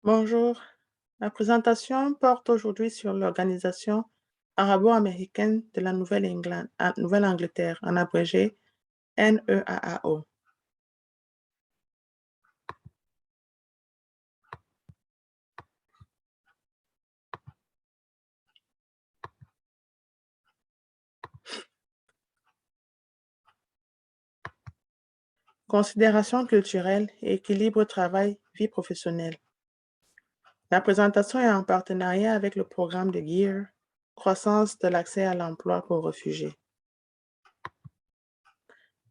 Bonjour. La présentation porte aujourd'hui sur l'Organisation arabo-américaine de la Nouvelle-Angleterre, en abrégé NEAAO. Considération culturelle et équilibre travail-vie professionnelle. La présentation est en partenariat avec le programme de GEAR, croissance de l'accès à l'emploi pour réfugiés.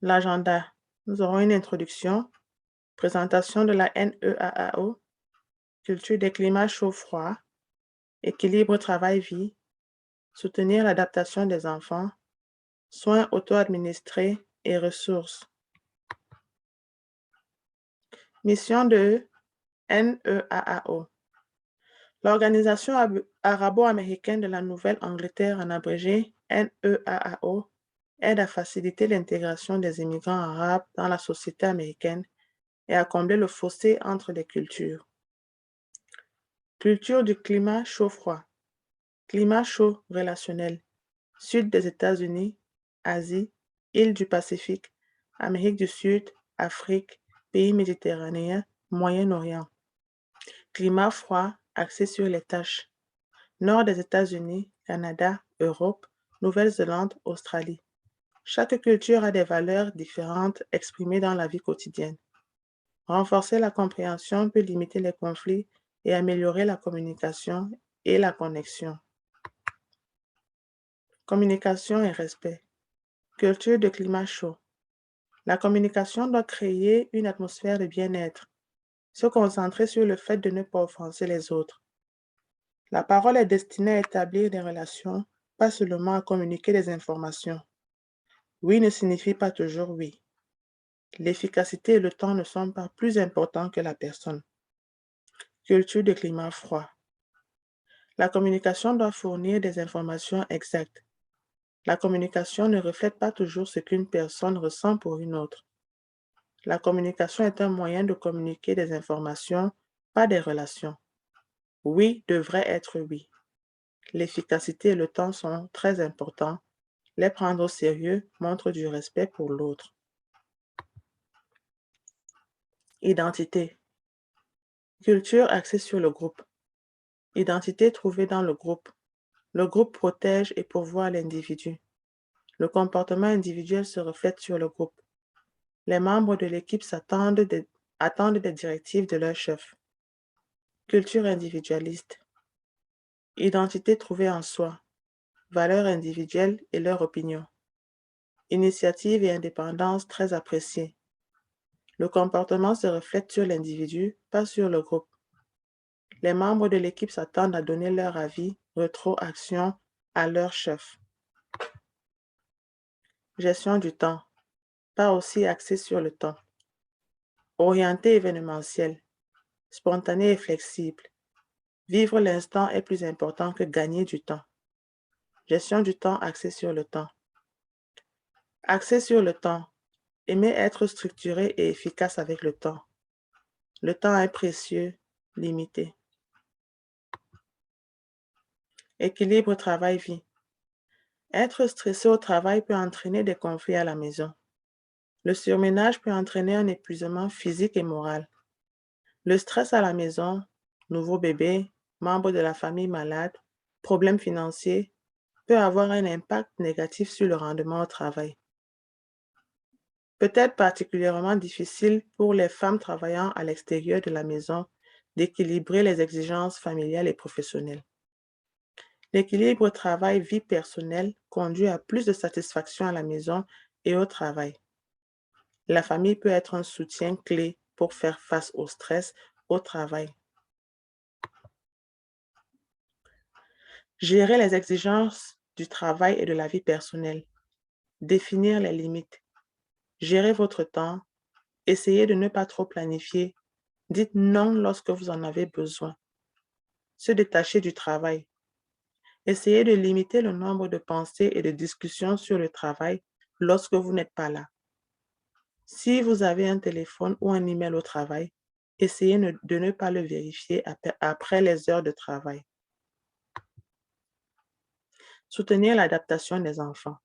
L'agenda. Nous aurons une introduction, présentation de la NEAAO, culture des climats chaud-froid, équilibre travail-vie, soutenir l'adaptation des enfants, soins auto-administrés et ressources. Mission de NEAAO. L'Organisation arabo-américaine de la Nouvelle-Angleterre, en abrégé NEAAO, aide à faciliter l'intégration des immigrants arabes dans la société américaine et à combler le fossé entre les cultures. Culture du climat chaud-froid. Climat chaud relationnel. Sud des États-Unis, Asie, îles du Pacifique, Amérique du Sud, Afrique, pays méditerranéens, Moyen-Orient. Climat froid axé sur les tâches. Nord des États-Unis, Canada, Europe, Nouvelle-Zélande, Australie. Chaque culture a des valeurs différentes exprimées dans la vie quotidienne. Renforcer la compréhension peut limiter les conflits et améliorer la communication et la connexion. Communication et respect. Culture de climat chaud. La communication doit créer une atmosphère de bien-être, se concentrer sur le fait de ne pas offenser les autres. La parole est destinée à établir des relations, pas seulement à communiquer des informations. Oui ne signifie pas toujours oui. L'efficacité et le temps ne sont pas plus importants que la personne. Culture de climat froid. La communication doit fournir des informations exactes. La communication ne reflète pas toujours ce qu'une personne ressent pour une autre. La communication est un moyen de communiquer des informations, pas des relations. Oui devrait être oui. L'efficacité et le temps sont très importants. Les prendre au sérieux montre du respect pour l'autre. Identité. Culture axée sur le groupe. Identité trouvée dans le groupe. Le groupe protège et pourvoit l'individu. Le comportement individuel se reflète sur le groupe. Les membres de l'équipe attendent des directives de leur chef. Culture individualiste. Identité trouvée en soi. Valeurs individuelles et leur opinion. Initiative et indépendance très appréciées. Le comportement se reflète sur l'individu, pas sur le groupe. Les membres de l'équipe s'attendent à donner leur avis, rétroaction à leur chef. Gestion du temps, pas aussi axée sur le temps. Orienté événementiel, spontané et flexible. Vivre l'instant est plus important que gagner du temps. Gestion du temps axée sur le temps. Axée sur le temps, aimer être structuré et efficace avec le temps. Le temps est précieux, limité. Équilibre travail-vie. Être stressé au travail peut entraîner des conflits à la maison. Le surménage peut entraîner un épuisement physique et moral. Le stress à la maison, nouveau bébé, membre de la famille malade, problèmes financiers, peut avoir un impact négatif sur le rendement au travail. Peut être particulièrement difficile pour les femmes travaillant à l'extérieur de la maison d'équilibrer les exigences familiales et professionnelles. L'équilibre travail-vie personnelle conduit à plus de satisfaction à la maison et au travail. La famille peut être un soutien clé pour faire face au stress au travail. Gérer les exigences du travail et de la vie personnelle. Définir les limites. Gérer votre temps. Essayez de ne pas trop planifier. Dites non lorsque vous en avez besoin. Se détacher du travail. Essayez de limiter le nombre de pensées et de discussions sur le travail lorsque vous n'êtes pas là. Si vous avez un téléphone ou un email au travail, Essayez de ne pas le vérifier après les heures de travail. Soutenir l'adaptation des enfants.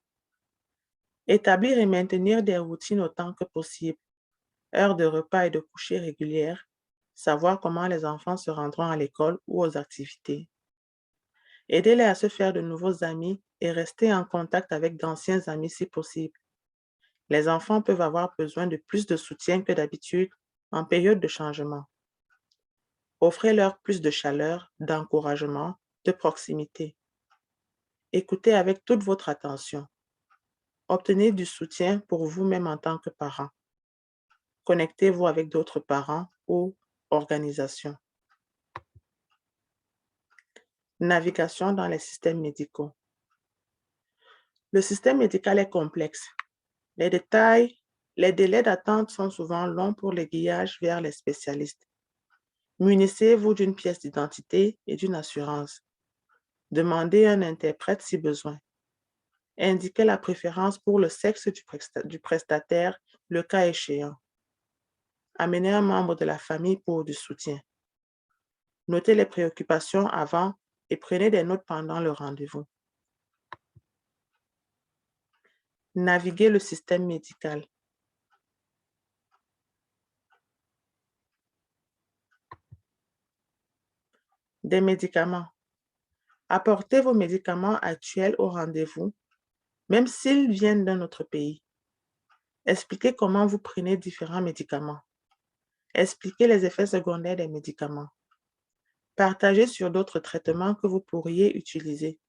Établir et maintenir des routines autant que possible, heures de repas et de coucher régulières, savoir comment les enfants se rendront à l'école ou aux activités. Aidez-les à se faire de nouveaux amis et rester en contact avec d'anciens amis si possible. Les enfants peuvent avoir besoin de plus de soutien que d'habitude en période de changement. Offrez-leur plus de chaleur, d'encouragement, de proximité. Écoutez avec toute votre attention. Obtenez du soutien pour vous-même en tant que parent. Connectez-vous avec d'autres parents ou organisations. Navigation dans les systèmes médicaux. Le système médical est complexe. Les délais d'attente sont souvent longs pour les guillages vers les spécialistes. Munissez-vous d'une pièce d'identité et d'une assurance. Demandez un interprète si besoin. Indiquez la préférence pour le sexe du prestataire, le cas échéant. Amenez un membre de la famille pour du soutien. Notez les préoccupations avant et prenez des notes pendant le rendez-vous. Naviguer le système médical. Des médicaments. Apportez vos médicaments actuels au rendez-vous, même s'ils viennent d'un autre pays. Expliquez comment vous prenez différents médicaments. Expliquez les effets secondaires des médicaments. Partagez sur d'autres traitements que vous pourriez utiliser.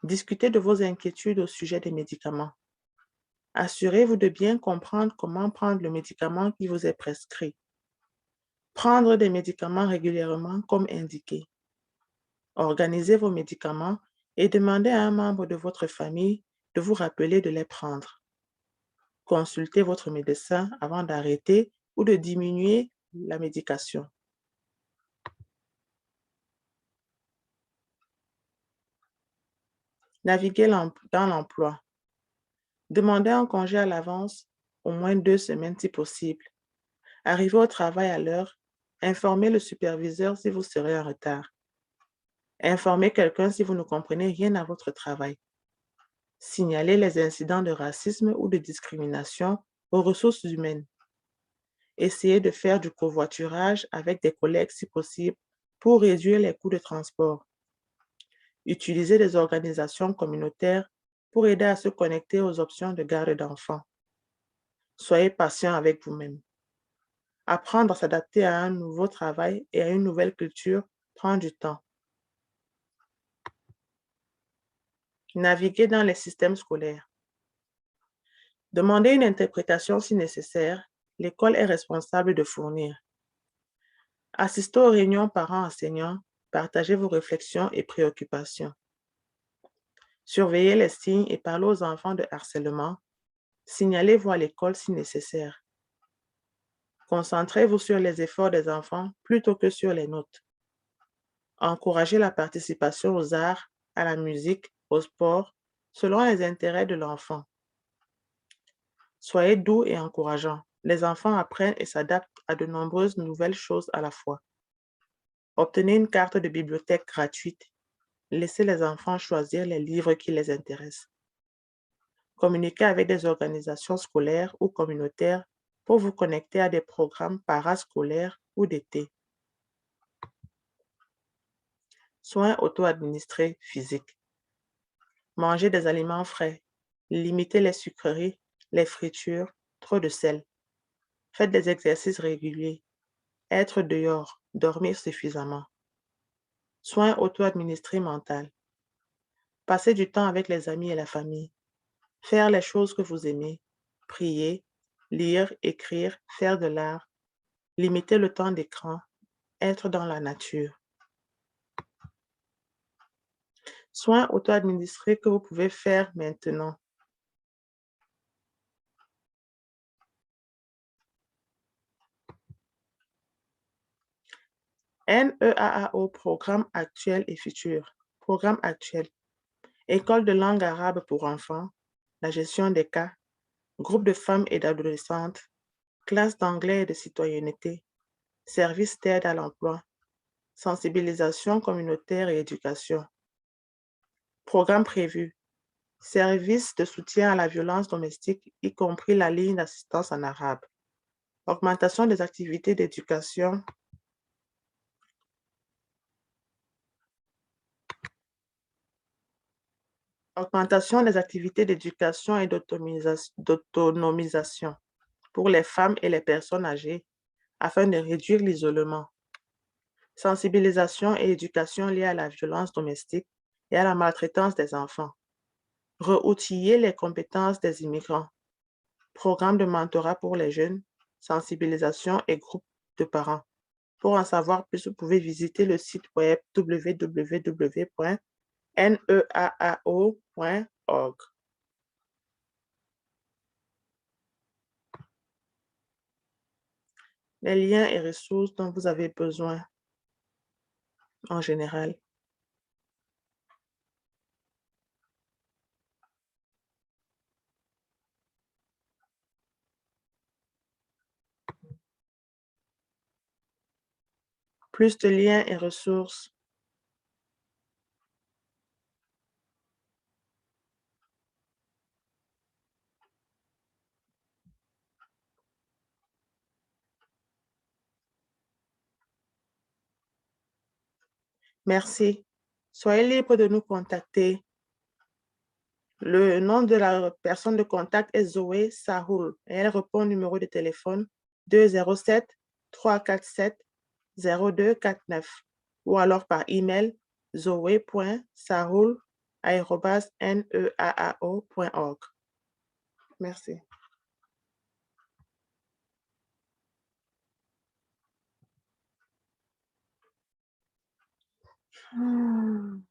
Discutez de vos inquiétudes au sujet des médicaments. Assurez-vous de bien comprendre comment prendre le médicament qui vous est prescrit. Prendre des médicaments régulièrement comme indiqué. Organisez vos médicaments et demandez à un membre de votre famille de vous rappeler de les prendre. Consultez votre médecin avant d'arrêter ou de diminuer la médication. Naviguer dans l'emploi. Demandez un congé à l'avance, au moins 2 semaines si possible. Arrivez au travail à l'heure. Informez le superviseur si vous serez en retard. Informez quelqu'un si vous ne comprenez rien à votre travail. Signalez les incidents de racisme ou de discrimination aux ressources humaines. Essayez de faire du covoiturage avec des collègues si possible pour réduire les coûts de transport. Utilisez des organisations communautaires pour aider à se connecter aux options de garde d'enfants. Soyez patient avec vous-même. Apprendre à s'adapter à un nouveau travail et à une nouvelle culture prend du temps. Naviguer dans les systèmes scolaires. Demandez une interprétation si nécessaire. L'école est responsable de fournir. Assistez aux réunions parents-enseignants. Partagez vos réflexions et préoccupations. Surveillez les signes et parlez aux enfants de harcèlement. Signalez-vous à l'école si nécessaire. Concentrez-vous sur les efforts des enfants plutôt que sur les notes. Encouragez la participation aux arts, à la musique, au sport, selon les intérêts de l'enfant. Soyez doux et encourageant. Les enfants apprennent et s'adaptent à de nombreuses nouvelles choses à la fois. Obtenez une carte de bibliothèque gratuite. Laissez les enfants choisir les livres qui les intéressent. Communiquez avec des organisations scolaires ou communautaires pour vous connecter à des programmes parascolaires ou d'été. Soins auto-administrés physiques. Mangez des aliments frais. Limitez les sucreries, les fritures, trop de sel. Faites des exercices réguliers. Être dehors, dormir suffisamment. Soins auto-administrés mentaux. Passez du temps avec les amis et la famille. Faire les choses que vous aimez. Prier, lire, écrire, faire de l'art. Limiter le temps d'écran. Être dans la nature. Soins auto-administrés que vous pouvez faire maintenant. NEAAO, programme actuel et futur. Programme actuel. École de langue arabe pour enfants. La gestion des cas. Groupe de femmes et d'adolescentes. Classe d'anglais et de citoyenneté. services d'aide à l'emploi, sensibilisation communautaire et éducation. Programmes prévus, services de soutien à la violence domestique, y compris la ligne d'assistance en arabe. Augmentation des activités d'éducation, augmentation des activités d'éducation et d'autonomisation pour les femmes et les personnes âgées afin de réduire l'isolement. Sensibilisation et éducation liées à la violence domestique et à la maltraitance des enfants. Reoutiller les compétences des immigrants. Programme de mentorat pour les jeunes, sensibilisation et groupes de parents. Pour en savoir plus, vous pouvez visiter le site web www.neaao.org. Les liens et ressources dont vous avez besoin en général. Plus de liens et ressources. Merci. Soyez libre de nous contacter. Le nom de la personne de contact est Zoé Sahoul et elle répond au numéro de téléphone 207 347 0249 ou alors par email zoe.sahoul@neaao.org. Merci. Hmm.